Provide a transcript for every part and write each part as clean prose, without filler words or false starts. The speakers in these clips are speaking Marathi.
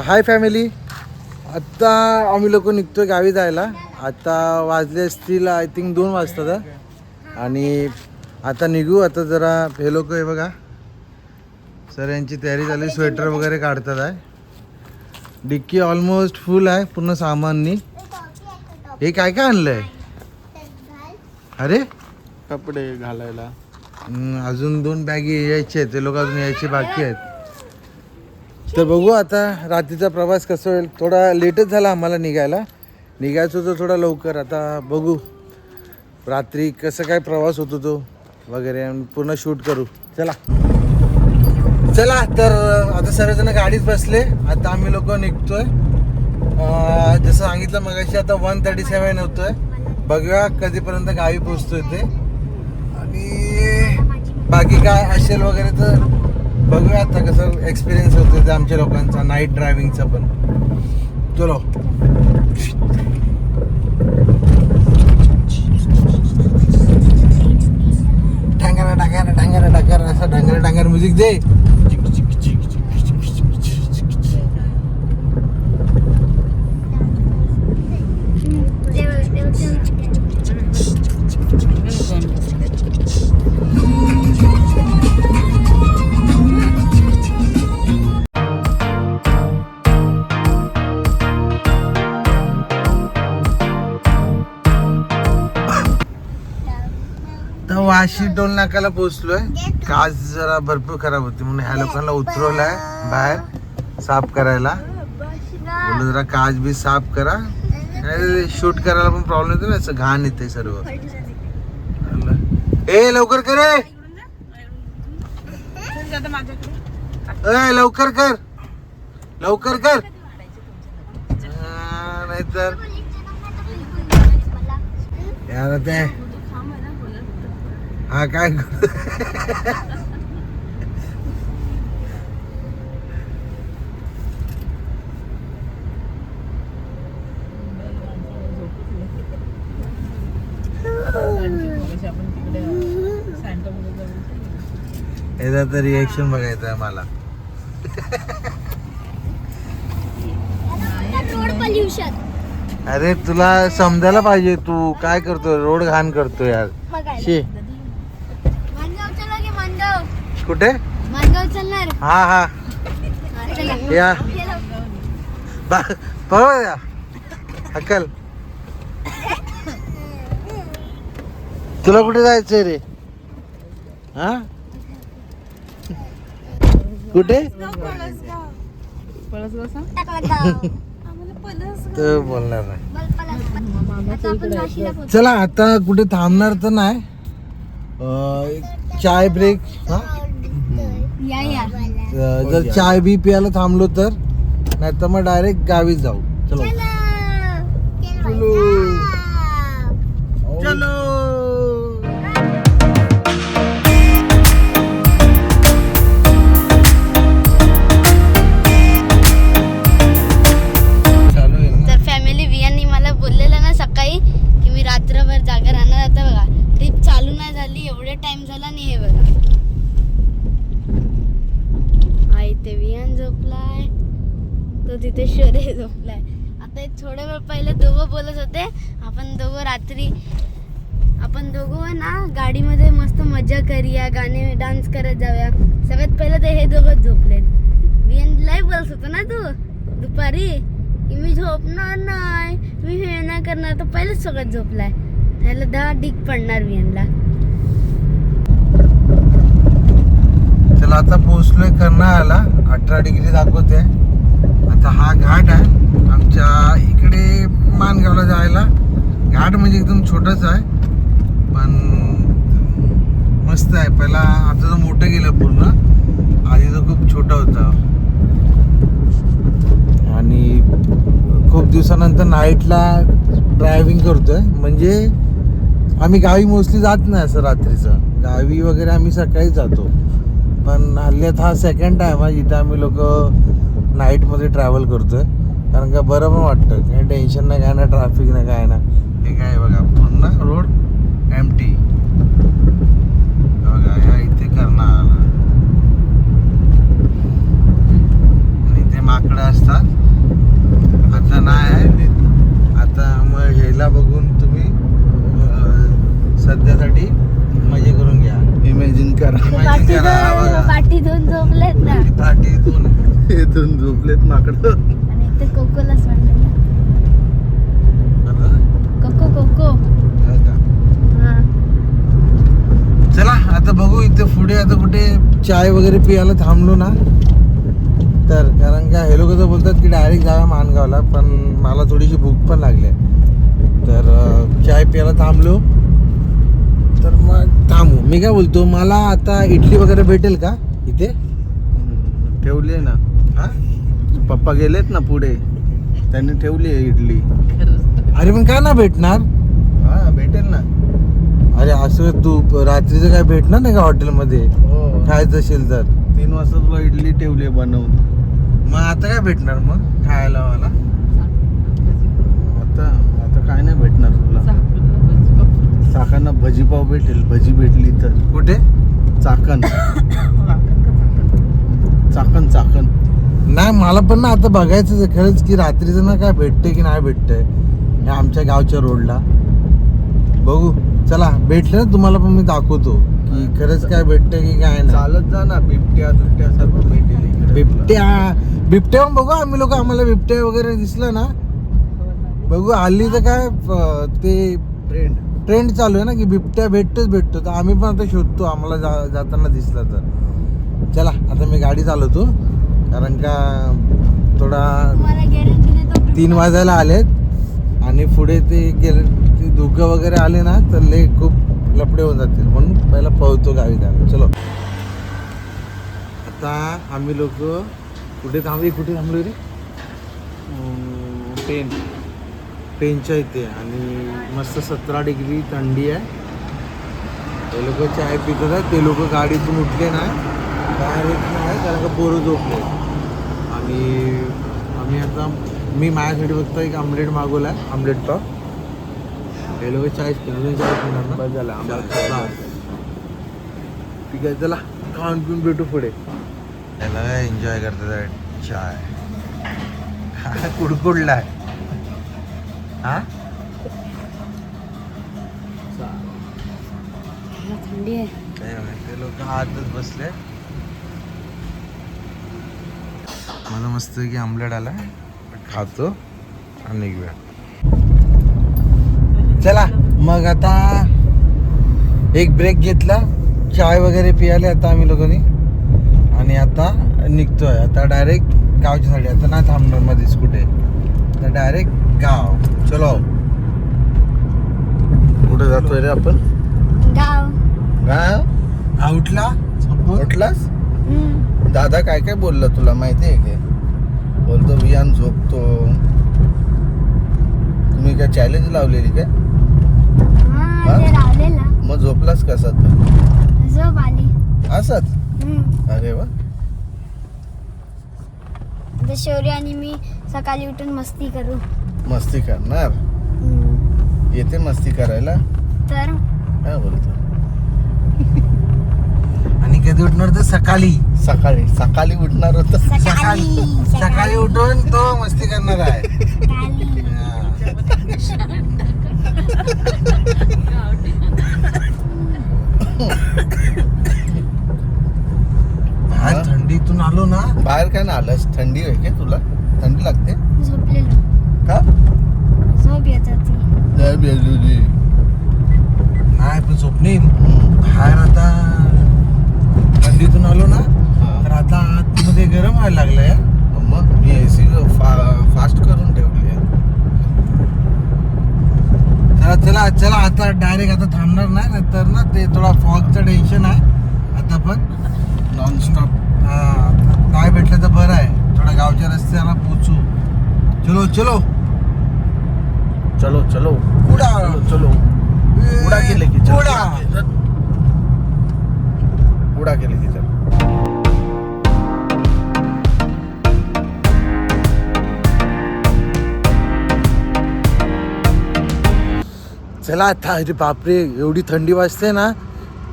Hi family. आत्ता आम्ही लोक निघतोय गावी जायला. आता वाजले असतील आय थिंक 2 वाजतात आणि आता निघू. आता जरा हे लोक आहे बघा सर यांची तयारी झाली, स्वेटर वगैरे काढतात आहे. डिक्की ऑलमोस्ट फुल आहे पूर्ण सामाननी. हे काय काय आणलंय? अरे कपडे घालायला अजून 2 बॅगी यायचे आहेत, ते लोक अजून यायचे बाकी आहेत. तर बघू आता रात्रीचा प्रवास कसा होईल. थोडा लेटच झाला आम्हाला निघायचं होतं थोडा लवकर. आता बघू रात्री कसं काय प्रवास होतो तो वगैरे आणि पूर्ण शूट करू. चला तर आता सर्वजण गाडीत बसले. आता आम्ही लोक निघतोय. जसं सांगितलं मगाशी आता 1:37 होतोय. बघूया कधीपर्यंत गावी पोचतोय ते आणि बाकी काय असेल वगैरे तर बघूया आता कसं एक्सपिरियन्स होतो ते आमच्या लोकांचा नाईट ड्रायव्हिंगचा पण. चलो ढांगारा असं ढांगारा म्युझिक दे. वाशी टोल नाक्याला पोहोचलोय. काच जरा भरपूर खराब होती म्हणून ह्या लोकांना उतरवलाय बाहेर साफ करायला. बोललो जरा काच बी साफ करा, शूट करायला पण प्रॉब्लेम येतो ना, असं घाण येते सर्व. ए लवकर कर, लवकर कर, लवकर कर नाहीतर यार ते हा काय याचा तर रिएक्शन बघायचं आहे मला. अरे तुला समजायला पाहिजे, तू काय करतोय, रोड घाण करतोय यार. शे कुठे हा हा या या अक्कल. तुला कुठे जायचंय रे? हा कुठे तर बोलणार नाही. चला आता कुठे थांबणार तर नाही. चाय ब्रेक. जर चाय बी प्यायला थांबलो तर, नाही तर मग डायरेक्ट गावी जाऊ. चलो चलो. तर फॅमिली वियांनी मला बोललेलं ना सकाळी की मी रात्रभर जागा राहणार. आता बघा ट्रिप चालू नाही झाली, एवढे टाइम झाला नाही. हे बघा इथे विहान झोपलाय, तो तिथे शोरे झोपलाय. आता थोड्या वेळ पहिले दोघं बोलत होते आपण दोघं ना गाडीमध्ये मस्त मजा करूया, गाणे डान्स करत जाऊया. सगळ्यात पहिले तर हे दोघं झोपलेत. विहान लय बोलत होतो ना तू दुपारी की मी झोपणार नाही, मी हे नाही करणार, तर पहिलेच सगळं झोपलाय. त्याला 10 डिग पडणार विहानला. चला आता पोहोचलोय कर्नाळ्याला. 18 डिग्री दाखवते. आता हा घाट आहे आमच्या इकडे मानगावला जायला. घाट म्हणजे एकदम छोटाच आहे पण मस्त आहे. पहिला आता जो मोठं गेलं पूर्ण, आधी तो खूप छोटा होता. आणि खूप दिवसानंतर नाईटला ड्रायव्हिंग करतोय. म्हणजे आम्ही गावी मोस्टली जात नाही असं रात्रीचं. गावी वगैरे आम्ही सकाळी जातो, पण हल्ल्यात हा सेकंड टाइम आहे जिथे आम्ही लोक नाईटमध्ये ट्रॅव्हल करतोय. कारण का बरं पण वाटतं, काही टेन्शन नाही, काय ना ट्रॅफिक नाही, काय ना. हे काय बघा पूर्ण रोड एम्प्टी. बघा ह्या इथे कर्नाळा आणि इथे माकडं असतात. करा. पाठी करा, हा बघा. दोन पाठी दोन झोपलेत ना पाठी दोन हे दोन झोपलेत माकड. आणि ते कोकोलाच वाटलं ना कोको कोको हा चला आता बघू इथे पुढे आता कुठे चाय वगैरे पियाला थांबलो ना तर, कारण का हे लोक तर बोलतात की डायरेक्ट जाऊया माणगावला, पण मला थोडीशी भूक पण लागली तर चाय पियाला थांबलो तर मग थांबू. मी काय बोलतो, मला आता इडली वगैरे भेटेल का इथे? ठेवली ना, हा? पप्पा गेलेत ना पुढे, त्यांनी ठेवली आहे इडली. अरे पण का ना भेटणार? हा भेटेल ना. अरे असं तू रात्रीचं काय भेटणार नाही का हॉटेलमध्ये हो, खायचं असेल तर? 3 वाजता तुला इडली ठेवली आहे बनवून. मग आता काय भेटणार मग खायला मला? आता काय नाही भेटणार तुला. चाकांना भजीपाव भेटेल. भजी भेटली तर. कुठे? चाकण. चाकण चाकण. नाही मला पण ना आता बघायचं आहे खरंच की रात्रीचं ना काय भेटते की नाही भेटतंय हे आमच्या गावच्या रोडला. बघू चला, भेटलं ना तुम्हाला पण मी दाखवतो की खरंच काय भेटतंय की काय नाही. चालत जा ना, बिबट्या दुबट्या सर्व भेटेल इकडे. बिबट्या पण बघू आम्ही लोक, आम्हाला बिबट्या वगैरे दिसलं ना बघू. हल्ली तर काय ते ट्रेंड चालू आहे ना की बिबट्या भेटतो, तर आम्ही पण आता शोधतो आम्हाला जाताना दिसला तर. चला आता मी गाडी चालवतो, कारण का थोडा तुम्हाला गॅरंटी देतो 3 वाजायला आलेत आणि पुढे ते धुकं वगैरे आले ना तर लय खूप लफडे होऊन जातील, म्हणून पहिला पळतो गावी जायला. चलो आता आम्ही लोक कुठे थांबलो रे? पेनच्या इथे, आणि मस्त 17 डिग्री थंडी आहे. ते लोक चाय पितात आहे, ते लोक गाडीतून उठले नाही, बाहेर येत नाही कारण का पोरं झोपले. आणि आम्ही आता माझ्यासाठी फक्त एक आमलेट मागवला आहे, आमलेट पाव. हे लोक चाय पिणार ना. बस झालं आम्हाला. बस. ठीक आहे, चला खाऊन पिऊन भेटू पुढे. त्याला एन्जॉय करतात चाय. कुडकुडलाय हा. थंडी आहे. ते लोक आतच बसले. मला मस्त की आमलेट आला, खातो आणि एक वेळ. चला मग आता एक ब्रेक घेतला, चाय वगैरे पियाले आता आम्ही लोकांनी, आणि आता निघतोय. आता डायरेक्ट गावच्या साठी. आता नाही थांबणार मध्येच कुठे, तर डायरेक्ट गाव. चलो. कुठे जातोय रे आपण? गाव गाव आउटला उठलास? हम्म. दादा काय काय बोलला तुला माहिती आहे का? बोलतो वियान झोपतो. तुम्ही काय चॅलेंज लावलेली काय? हा, ते रावलेला मग झोपलास कसा तू? झोप आली. असंच? हम्म. अरे वा. आता शौर्य आणि मी सकाळी उठून मस्ती करू. मस्ती करणार? हम्म. येते मस्ती करायला? तर काय बोलतो? आणि कधी उठणार तर सकाळी. सकाळी उठणार होत. सकाळी उठून तो मस्ती करणार आहे. सकाळी. बाहेर थंडीतून आलो ना. बाहेर काय ना आलास? थंडी आहे काय तुला? थंडी लागते झोपलेलो. का? झोप येत होती. नाही पण स्वप्नील, बाहेर आता थंडीतून आलो ना तर आता आतमध्ये गरम व्हायला लागलंय. मग मी एसी फास्ट करून ठेवली आहे. चला आता डायरेक्ट आता थांबणार नाही, तर ना ते थोडा फॉगचं टेन्शन आहे आता. पण नॉनस्टॉप. नाही भेटलं तर बरं आहे, थोडा गावच्या रस्त्याला पोचू. चलो चलो चलो चलो उडा. चलो उडा केले की चल. उडा. उडा केले की चल. चला आता. अरे बापरे, एवढी थंडी वाजते ना.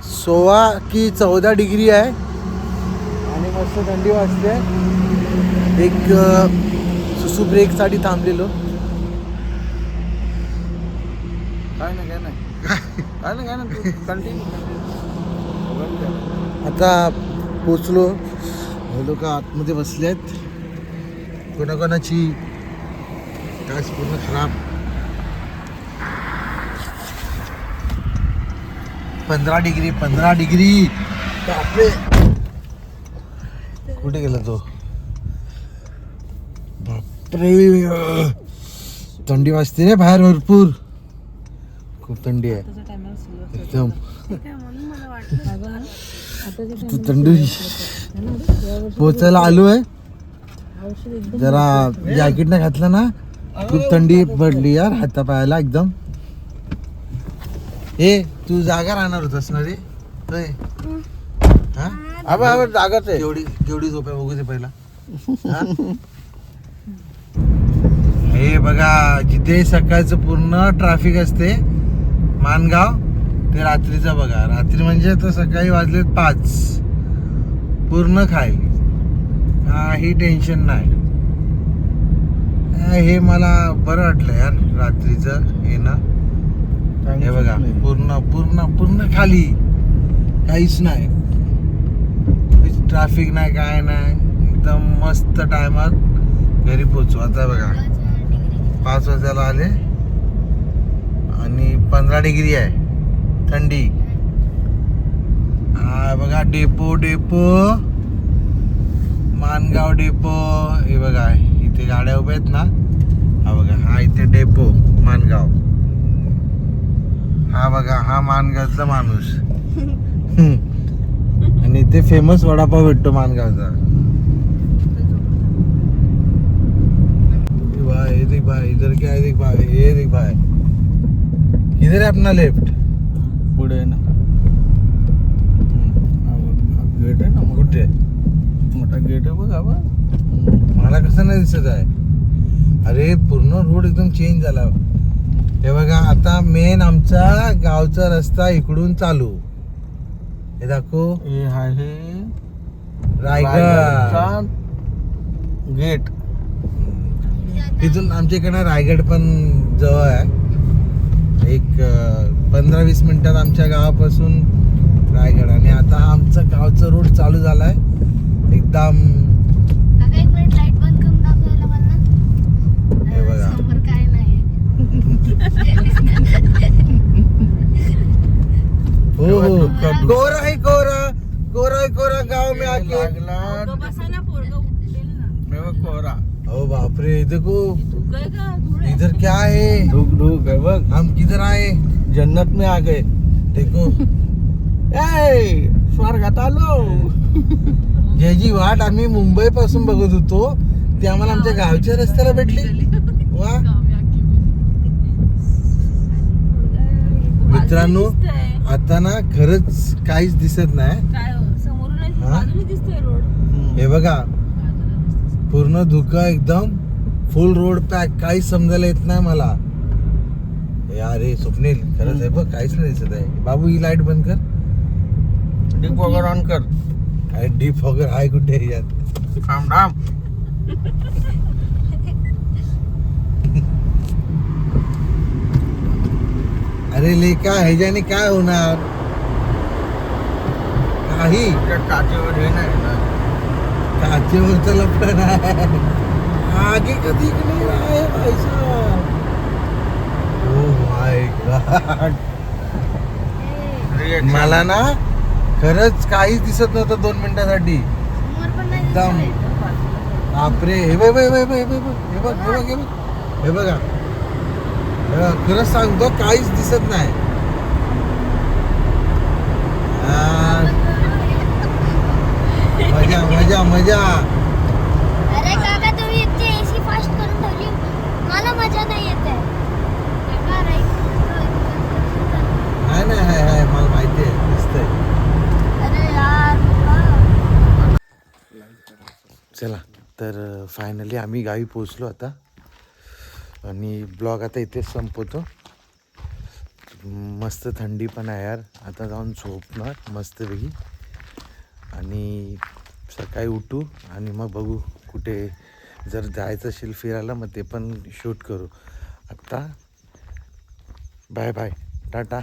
16 की 14 डिग्री आहे आणि मस्त थंडी वाजते. एक सुसू ब्रेकसाठी थांबलेलो. काय नाही तू कंटिन्यू. आता पोचलो. हे लोक आतमध्ये बसले आहेत. कोणाकोणाची गॅस पूर्ण खराब. 15 डिग्री. बापरे, कुठे गेला तो? बापरे, थंडी वाजते रे बाहेर भरपूर. खूप थंडी आहे एकदम. थंडी पोचायला आलो आहे. जरा जॅकेट नाही घातलं ना, खूप थंडी पडली यार हातापायाला एकदम. ए तू जागा राहणार होतास ना रे? हा आबा जागाच आहे. केवढी झोप आहे बघू दे पहिला. हा? हे बघा, जिथे सकाळचं पूर्ण ट्रॅफिक असते मानगाव, ते रात्रीचं बघा. रात्री म्हणजे तर सकाळी वाजलेत 5, पूर्ण खाली, काही टेन्शन नाही. हे मला बरं वाटलं यार रात्रीचं येणं. हे बघा, पूर्ण पूर्ण पूर्ण खाली, काहीच नाही, ट्रॅफिक नाही, काय नाही. एकदम मस्त टायमात घरी पोचू. आता बघा 5 वाजायला आले आणि 15 डिग्री आहे थंडी. हा बघा, डेपो मानगाव डेपो. हे बघा इथे गाड्या उभ्या आहेत ना. हा बघा, हा इथे डेपो मानगाव. हा बघा, हा मानगावचा माणूस. आणि इथे फेमस वडापाव भेटतो मानगावचा. भाई देख भाई, इधर क्या है देख भाई, ये देख भाई. किधर है अपना लेफ्ट? पुढे ना गेट आहे ना, कुठे? मोठा गेट आहे बघा बा. मला कसं नाही दिसत आहे? अरे पूर्ण रोड एकदम चेंज झाला. हे बघा, आता मेन आमचा गावचा रस्ता इकडून चालू. हे दाखव, हे आहे रायगड गेट. इथून आमच्या इकडनं रायगड पण जवळ आहे. एक 15-20 मिनिटात आमच्या गावापासून रायगड. आणि आता आमचा गावचा रोड चालू झालाय एकदम. काका एक मिनिट लाईट बंद करून दाखवायला मला. हे बघा. समोर काय नाही. हो, कोरा है कोरा गाव में आके. लागला मेवा कोरा. ओ बापरे, देखो इधर क्या है? ढूक है बघ. हम किधर आए? जन्नत में आ गए. देखो, ए स्वर्गात आलो. ज्याची वाट आम्ही मुंबई पासून बघत होतो ती आम्हाला आमच्या गावच्या रस्त्याला भेटली. वा मित्रांनो, आता ना खरंच काहीच दिसत नाही. हा? हे बघा, पूर्ण धुकं एकदम, फुल रोड पॅक, काहीच समजायला येत नाही मला. अरे स्वप्नील, खरंच आहे बघ, काहीच नाही दिसत आहे. बाबू ही लाईट बंद कर. डीप वगैरे ऑन कर. काय डीप वगैरे आहे कुठे यात? थांब थांब. अरे लेका, ह्याच्याने काय होणार? काही काचेवर हे नाही ना. काचेवरचं लफडं नाही. आगे कधी नाही आहे पैसा. ओ माय गॉड, मला ना खरंच काहीच दिसत नव्हतं 2 मिनिटासाठी. समोर पण नाही एकदम दिसत. बापरे. हे बघ हे बघा, खरंच सांगतो काहीच दिसत नाही. मजा. अरे काका, तुम्ही इतके एसी फास्ट करून ठेवली, मला मजा नाही येते. काका, नाही आहे, मला माहिती आहे, दिसतंय. अरे यार. चला, तर फायनली आम्ही गावी पोचलो आता. आणि ब्लॉग आता इथेच संपवतो. मस्त थंडी पण आहे यार. आता जाऊन झोपणार मस्तपैकी आणि सकाळी उठू आणि मग बघू कुठे जर जायचं असेल फिरायला, मग ते पण शूट करू. आत्ता bye tata,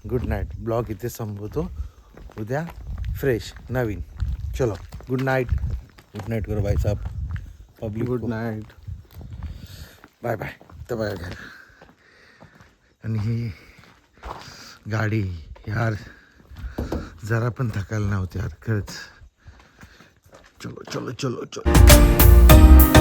good night. Blog इथे संपवतो. उद्या फ्रेश नवीन. चलो गुड नाईट करो भाई साहब public. Good night. Bye bye. तर बघा घर आणि ही गाडी यार जरा पण थकायला नव्हती यार खरंच. चलो चलो चलो चलो.